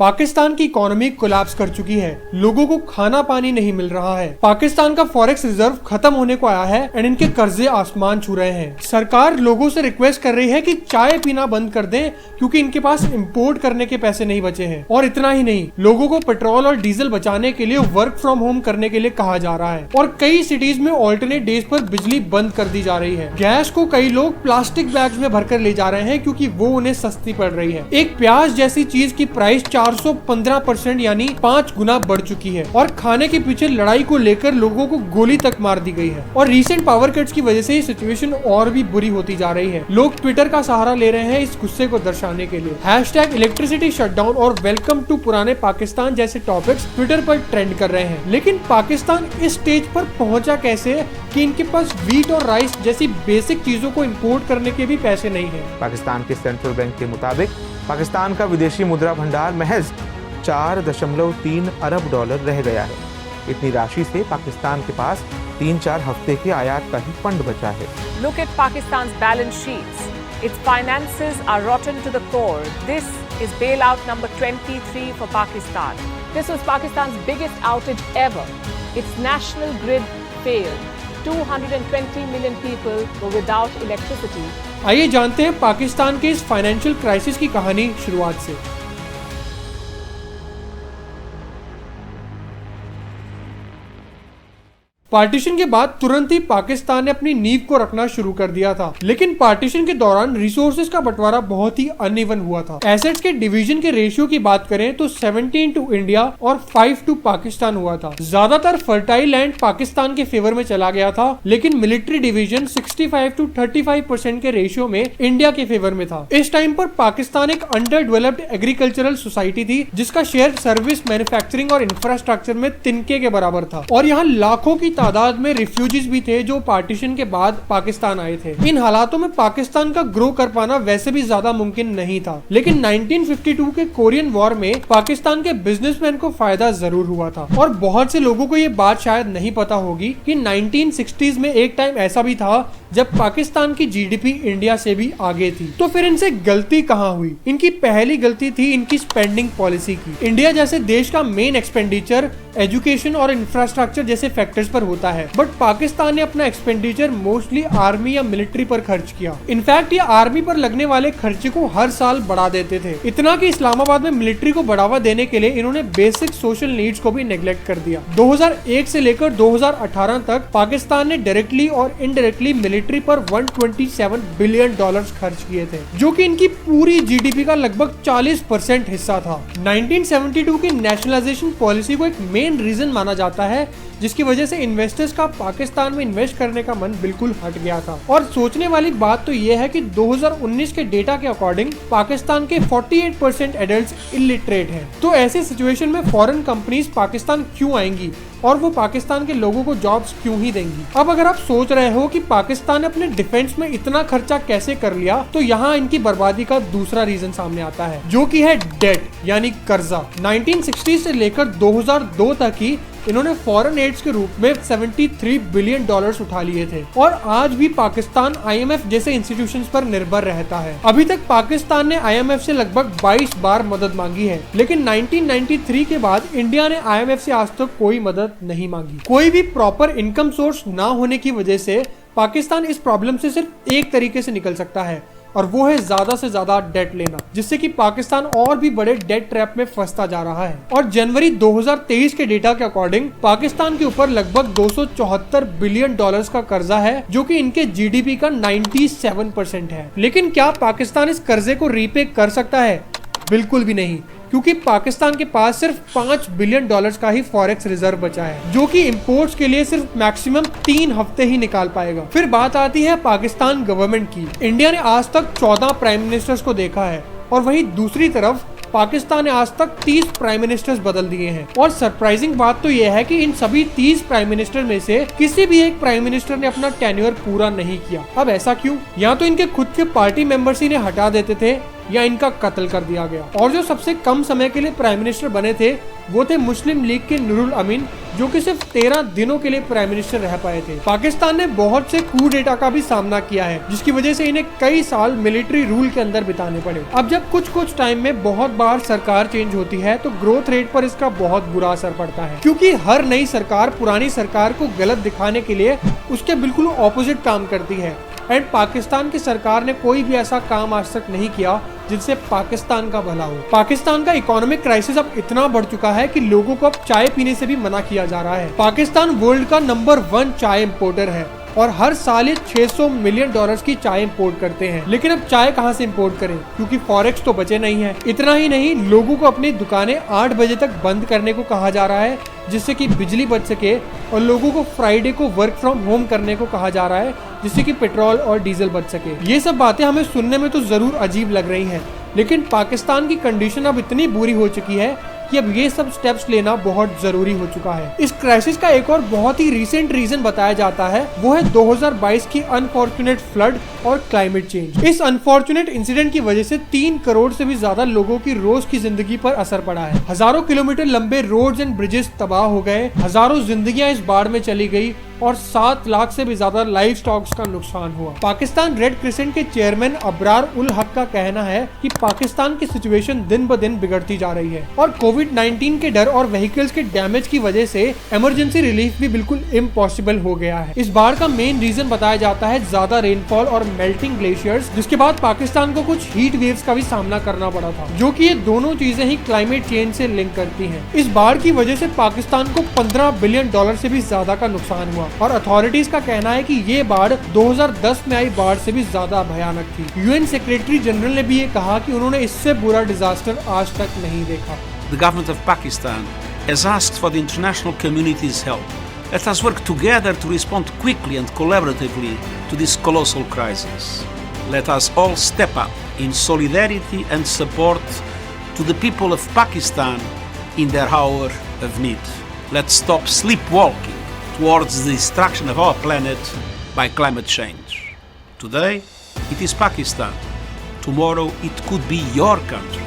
पाकिस्तान की economy collapse कर चुकी है। लोगों को खाना पानी नहीं मिल रहा है। पाकिस्तान का फॉरेक्स रिजर्व खत्म होने को आया है एंड इनके कर्जे आसमान छू रहे हैं। सरकार लोगों से रिक्वेस्ट कर रही है कि चाय पीना बंद कर दें क्योंकि इनके पास इंपोर्ट करने के पैसे नहीं बचे हैं। और इतना ही नहीं, लोगों को पेट्रोल और डीजल बचाने के लिए वर्क फ्रॉम होम करने के लिए कहा जा रहा है और कई सिटीज में ऑल्टरनेट डेज पर बिजली बंद कर दी जा रही है। गैस को कई लोग प्लास्टिक बैग्स में भरकर ले जा रहे हैं क्योंकि वो उन्हें सस्ती पड़ रही है। एक प्याज जैसी चीज की प्राइस 415% यानी 5 गुना बढ़ चुकी है और खाने के पीछे लड़ाई को लेकर लोगों को गोली तक मार दी गई है। और रीसेंट पावर कट्स की वजह से ये सिचुएशन और भी बुरी होती जा रही है। लोग ट्विटर का सहारा ले रहे हैं इस गुस्से को दर्शाने के लिए। #इलेक्ट्रिसिटी शटडाउन और वेलकम टू पुराने पाकिस्तान जैसे टॉपिक्स ट्विटर पर ट्रेंड कर रहे हैं। लेकिन पाकिस्तान इस स्टेज पर पहुंचा कैसे कि इनके पास व्हीट और राइस जैसी बेसिक चीजों को इंपोर्ट करने के भी पैसे नहीं है। पाकिस्तान के सेंट्रल बैंक के मुताबिक पाकिस्तान का विदेशी मुद्रा भंडार महज 4.3 अरब डॉलर रह गया है। इतनी राशि से पाकिस्तान के पास 3-4 हफ्ते के आयात का ही फंड बचा है। Look at Pakistan's balance sheets. Its finances are rotten to the core. This is bailout number 23 for Pakistan. This was Pakistan's biggest outage ever. Its national grid failed. 220 million people were without electricity. आइए जानते हैं पाकिस्तान के इस financial crisis की कहानी शुरुआत से। Partition के बाद तुरंत ही पाकिस्तान ने अपनी नींव को रखना शुरू कर दिया था। लेकिन पार्टीशन के दौरान रिसोर्सेज का बंटवारा बहुत ही अनइवन हुआ था। एसेट्स के डिवीजन के रेशियो की बात करें तो 17 टू इंडिया और 5 टू पाकिस्तान हुआ था। ज्यादातर फर्टाइल लैंड पाकिस्तान के फेवर में चला गया था, लेकिन मिलिट्री डिवीजन 65 टू 35% के रेशियो में इंडिया के फेवर में था। इस टाइम पर पाकिस्तान एक अंडर डेवलप्ड एग्रीकल्चरल सोसाइटी थी जिसका शेयर सर्विस, मैन्युफैक्चरिंग और इंफ्रास्ट्रक्चर में तिनके के बराबर था। और यहाँ लाखों की तादाद में रिफ्यूजीज भी थे जो पार्टीशन के बाद पाकिस्तान आए थे। इन हालातों में पाकिस्तान का ग्रो कर पाना वैसे भी ज्यादा मुमकिन नहीं था। लेकिन 1952 के कोरियन वॉर में पाकिस्तान के बिजनेसमैन को फायदा जरूर हुआ था। और बहुत से लोगों को ये बात शायद नहीं पता होगी कि 1960s में एक टाइम ऐसा भी था जब पाकिस्तान की जीडीपी इंडिया से भी आगे थी। तो फिर इनसे गलती कहाँ हुई? इनकी पहली गलती थी इनकी स्पेंडिंग पॉलिसी की। इंडिया जैसे देश का मेन एक्सपेंडिचर एजुकेशन और इंफ्रास्ट्रक्चर जैसे फैक्टर्स पर होता है, बट पाकिस्तान ने अपना एक्सपेंडिचर मोस्टली आर्मी या मिलिट्री पर खर्च किया। इनफैक्ट ये आर्मी पर लगने वाले खर्चे को हर साल बढ़ा देते थे। इतना कि इस्लामाबाद में मिलिट्री को बढ़ावा देने के लिए इन्होंने बेसिक सोशल नीड्स को भी नेग्लेक्ट कर दिया। 2001 से लेकर 2018 तक पाकिस्तान ने डायरेक्टली और इनडायरेक्टली मिलिट्री पर 127 बिलियन डॉलर्स खर्च किए थे, जो कि इनकी पूरी जीडीपी का लगभग 40% हिस्सा था। 1972 की नेशनलाइजेशन पॉलिसी को एक मेन रीजन माना जाता है जिसकी वजह से इन्वेस्टर्स का पाकिस्तान में इन्वेस्ट करने का मन बिल्कुल हट गया था। और सोचने वाली बात तो यह है कि 2019 के डेटा के अकॉर्डिंग पाकिस्तान के 48% एडल्ट्स इलिटरेट हैं। तो ऐसी सिचुएशन में फॉरेन कंपनीज पाकिस्तान क्यों आएंगी और वो पाकिस्तान के लोगों को जॉब्स क्यों ही देंगी? अब अगर आप सोच रहे हो कि पाकिस्तान ने अपने डिफेंस में इतना खर्चा कैसे कर लिया, तो यहाँ इनकी बर्बादी का दूसरा रीजन सामने आता है, जो कि है डेट यानी कर्जा। 1960 से लेकर 2002 तक ही इन्होंने फॉरेन एड्स के रूप में 73 बिलियन डॉलर्स उठा लिए थे। और आज भी पाकिस्तान IMF जैसे इंस्टीट्यूशंस पर निर्भर रहता है। अभी तक पाकिस्तान ने IMF से लगभग 22 बार मदद मांगी है, लेकिन 1993 के बाद इंडिया ने IMF से आज तक कोई मदद नहीं मांगी। कोई भी प्रॉपर इनकम सोर्स ना होने की वजह से पाकिस्तान इस प्रॉब्लम से सिर्फ एक तरीके से निकल सकता है, और वो है ज्यादा से ज्यादा डेट लेना, जिससे कि पाकिस्तान और भी बड़े डेट ट्रैप में फंसता जा रहा है। और जनवरी 2023 के डेटा के अकॉर्डिंग पाकिस्तान के ऊपर लगभग 274 बिलियन डॉलर्स का कर्जा है, जो कि इनके जीडीपी का 97% है। लेकिन क्या पाकिस्तान इस कर्जे को रीपे कर सकता है? बिल्कुल भी नहीं, क्योंकि पाकिस्तान के पास सिर्फ 5 बिलियन डॉलर्स का ही फॉरेक्स रिजर्व बचा है, जो कि इंपोर्ट्स के लिए सिर्फ मैक्सिमम 3 हफ्ते ही निकाल पाएगा। फिर बात आती है पाकिस्तान गवर्नमेंट की। इंडिया ने आज तक 14 प्राइम मिनिस्टर्स को देखा है, और वहीं दूसरी तरफ पाकिस्तान ने आज तक 30 प्राइम मिनिस्टर्स बदल दिए हैं। और सरप्राइजिंग बात तो यह है कि इन सभी 30 प्राइम मिनिस्टर में से किसी भी एक प्राइम मिनिस्टर ने अपना टेन्योर पूरा नहीं किया। अब ऐसा क्यों? या तो इनके खुद के पार्टी मेंबर्स ही ने हटा देते थे, या इनका कत्ल कर दिया गया। और जो सबसे कम समय के लिए प्राइम मिनिस्टर बने थे वो थे मुस्लिम लीग के नूरुल अमीन, जो कि सिर्फ 13 दिनों के लिए प्राइम मिनिस्टर रह पाए थे। पाकिस्तान ने बहुत से कू डेटा का भी सामना किया है, जिसकी वजह से इन्हें कई साल मिलिट्री रूल के अंदर बिताने पड़े। अब जब कुछ टाइम में बहुत बार सरकार चेंज होती है तो ग्रोथ रेट पर इसका बहुत बुरा असर पड़ता है, क्योंकि हर नई सरकार पुरानी सरकार को गलत दिखाने के लिए उसके बिल्कुल ऑपोजिट काम करती है। एंड पाकिस्तान की सरकार ने कोई भी ऐसा काम आज तक नहीं किया जिनसे पाकिस्तान का भला हो। पाकिस्तान का इकोनॉमिक क्राइसिस अब इतना बढ़ चुका है कि लोगों को अब चाय पीने से भी मना किया जा रहा है। पाकिस्तान वर्ल्ड का नंबर 1 चाय इंपोर्टर है और हर साल ये $600 मिलियन की चाय इंपोर्ट करते हैं। लेकिन अब चाय कहां से इंपोर्ट करें, क्योंकि फॉरेक्स तो बचे नहीं है। इतना ही नहीं, लोगों को अपनी दुकानें 8 बजे तक बंद करने को कहा जा रहा है, जिससे कि बिजली बच सके, और लोगों को फ्राइडे को वर्क फ्रॉम होम करने को कहा जा रहा है, जिससे कि पेट्रोल और डीजल बच सके। ये सब बातें हमें सुनने में तो जरूर अजीब लग रही हैं, लेकिन पाकिस्तान की कंडीशन अब इतनी बुरी हो चुकी है कि अब ये सब स्टेप्स लेना बहुत जरूरी हो चुका है। इस क्राइसिस का एक और बहुत ही रीसेंट रीजन बताया जाता है, वो है 2022 की अनफॉर्चुनेट फ्लड और क्लाइमेट चेंज। इस अनफॉर्चुनेट इंसिडेंट की वजह से 3 करोड़ से भी ज्यादा लोगों की रोज की जिंदगी पर असर पड़ा है। हजारों किलोमीटर लंबे रोड्स एंड ब्रिजेस तबाह हो गए, हजारों जिंदगियां इस बाढ़ में चली गई और 7 लाख से भी ज्यादा लाइव स्टॉक्स का नुकसान हुआ। पाकिस्तान रेड क्रिसेंट के चेयरमैन अब्रार उल हक का कहना है कि पाकिस्तान की सिचुएशन दिन ब दिन बिगड़ती जा रही है और कोविड-19 के डर और व्हीकल्स के डैमेज की वजह से इमरजेंसी रिलीफ भी बिल्कुल इम्पॉसिबल हो गया है। इस बाढ़ का मेन रीजन बताया जाता है ज्यादा रेनफॉल और मेल्टिंग ग्लेशियर्स, जिसके बाद पाकिस्तान को कुछ हीट वेव्स का भी सामना करना पड़ा था, जो कि ये दोनों चीजें ही क्लाइमेट चेंज से लिंक करती हैं। इस बाढ़ की वजह से पाकिस्तान को $15 बिलियन से भी ज्यादा का नुकसान हुआ और अथॉरिटीज का कहना है कि ये बाढ़ 2010 में आई बाढ़ से भी ज्यादा भयानक थी। यूएन सेक्रेटरी जनरल ने भी ये कहा कि उन्होंने इससे बुरा डिजास्टर आज तक नहीं देखा। The government of Pakistan has asked for the international community's help. Let us work together to respond quickly and collaboratively to this colossal crisis. Let us all step up in solidarity and support to the people of Pakistan in their hour of need. Let's stop sleepwalking towards the destruction of our planet by climate change. Today, it is Pakistan. Tomorrow, it could be your country.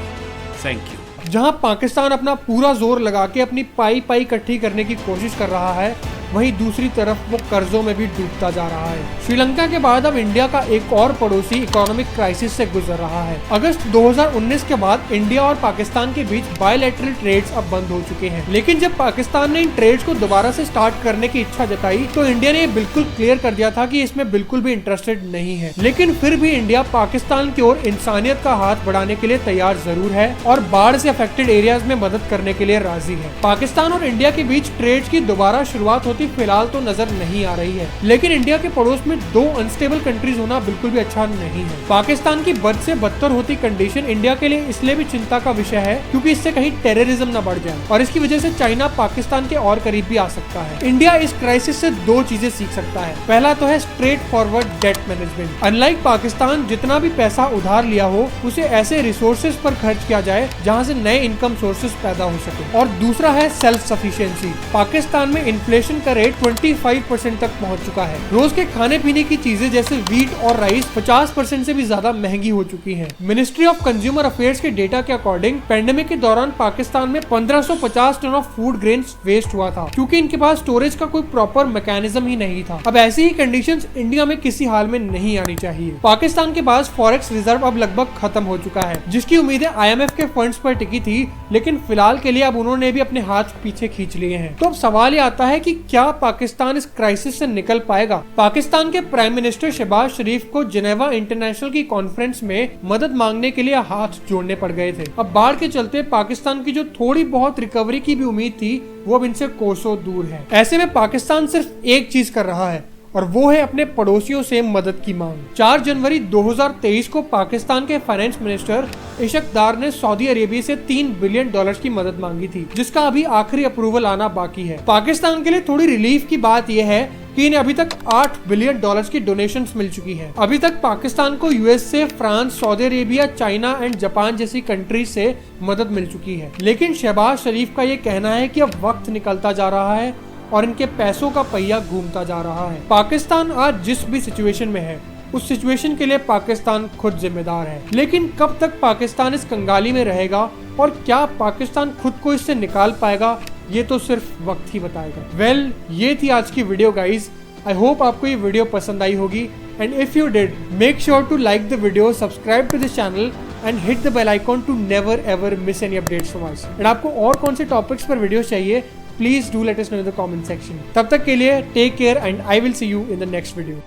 Thank you. जहां पाकिस्तान अपना पूरा जोर लगा के अपनी पाई इकट्ठी करने की कोशिश कर रहा है, वहीं दूसरी तरफ वो कर्जों में भी डूबता जा रहा है। श्रीलंका के बाद अब इंडिया का एक और पड़ोसी इकोनॉमिक क्राइसिस से गुजर रहा है। अगस्त 2019 के बाद इंडिया और पाकिस्तान के बीच बायलैटरल ट्रेड्स अब बंद हो चुके हैं, लेकिन जब पाकिस्तान ने इन ट्रेड्स को दोबारा से स्टार्ट करने की इच्छा जताई तो इंडिया ने बिल्कुल क्लियर कर दिया था कि इसमें बिल्कुल भी इंटरेस्टेड नहीं है। लेकिन फिर भी इंडिया पाकिस्तान की ओर इंसानियत का हाथ बढ़ाने के लिए तैयार जरूर है और बाढ़ से अफेक्टेड एरियाज में मदद करने के लिए राजी है। पाकिस्तान और इंडिया के बीच ट्रेड्स की दोबारा शुरुआत होती फिलहाल तो नजर नहीं आ रही है, लेकिन इंडिया के पड़ोस में 2 अनस्टेबल कंट्रीज होना बिल्कुल भी अच्छा नहीं है। पाकिस्तान की बद से बदतर होती कंडीशन इंडिया के लिए इसलिए भी चिंता का विषय है क्योंकि इससे कहीं टेररिज्म न बढ़ जाए और इसकी वजह से चाइना पाकिस्तान के और करीब भी आ सकता है। इंडिया इस क्राइसिस से 2 चीजें सीख सकता है। पहला तो है straight forward debt management. Unlike Pakistan, जितना भी पैसा उधार लिया हो उसे ऐसे रिसोर्सेज पर खर्च किया जाए जहाँ से नए इनकम सोर्सेज पैदा हो सके। और दूसरा है सेल्फ सफिशिएंसी। पाकिस्तान में इन्फ्लेशन का रेट 25% तक पहुंच चुका है। रोज के खाने पीने की चीजें जैसे वीट और राइस 50% से भी ज्यादा महंगी हो चुकी हैं। मिनिस्ट्री ऑफ कंज्यूमर अफेयर्स के डेटा के अकॉर्डिंग पेंडेमिक के दौरान पाकिस्तान में 1550 ton of food grains waste हुआ था, क्योंकि इनके पास स्टोरेज का कोई प्रॉपर मैकेनिज्म ही नहीं था। अब ऐसी ही कंडीशंस इंडिया में किसी हाल में नहीं आनी चाहिए। पाकिस्तान के पास फॉरेक्स रिजर्व अब लगभग खत्म हो चुका है, जिसकी उम्मीदें IMF के फंड्स पर टिकी थी, लेकिन फिलहाल के लिए अब उन्होंने भी अपने हाथ पीछे खींच लिए हैं। तो अब सवाल ये आता है कि क्या पाकिस्तान इस क्राइसिस से निकल पाएगा? पाकिस्तान के प्राइम मिनिस्टर शहबाज शरीफ को जिनेवा इंटरनेशनल की कॉन्फ्रेंस में मदद मांगने के लिए हाथ जोड़ने पड़ गए थे। अब बाढ़ के चलते पाकिस्तान की जो थोड़ी बहुत रिकवरी की भी उम्मीद थी वो अब इनसे कोसों दूर है। ऐसे में पाकिस्तान सिर्फ एक चीज कर रहा है और वो है अपने पड़ोसियों से मदद की मांग। 4 जनवरी 2023 को पाकिस्तान के फाइनेंस मिनिस्टर इशक दार ने सऊदी अरेबिया से $3 बिलियन की मदद मांगी थी, जिसका अभी आखिरी अप्रूवल आना बाकी है। पाकिस्तान के लिए थोड़ी रिलीफ की बात यह है कि इन्हें अभी तक $8 बिलियन की डोनेशंस मिल चुकी हैं। अभी तक पाकिस्तान को यूएस से, France, Saudi Arabia, China and Japan जैसी कंट्रीज से मदद मिल चुकी है। लेकिन शहबाज शरीफ का ये कहना है कि अब वक्त निकलता जा रहा है और इनके पैसों का पहिया घूमता जा रहा है। पाकिस्तान आज जिस भी सिचुएशन में है उस सिचुएशन के लिए पाकिस्तान खुद जिम्मेदार है। लेकिन कब तक पाकिस्तान इस कंगाली में रहेगा और क्या पाकिस्तान खुद को इससे निकाल पाएगा, ये तो सिर्फ वक्त ही बताएगा। वेल, ये थी आज की वीडियो गाइज। आई होप आपको ये वीडियो पसंद आई होगी, and if you did, make sure to like the video, subscribe to this channel and hit the bell icon to never ever miss any updates from us. And आपको और कौन से topics पर वीडियो चाहिए, please do let us know in the comment section. तब तक के लिए take care and I will see you in the next video.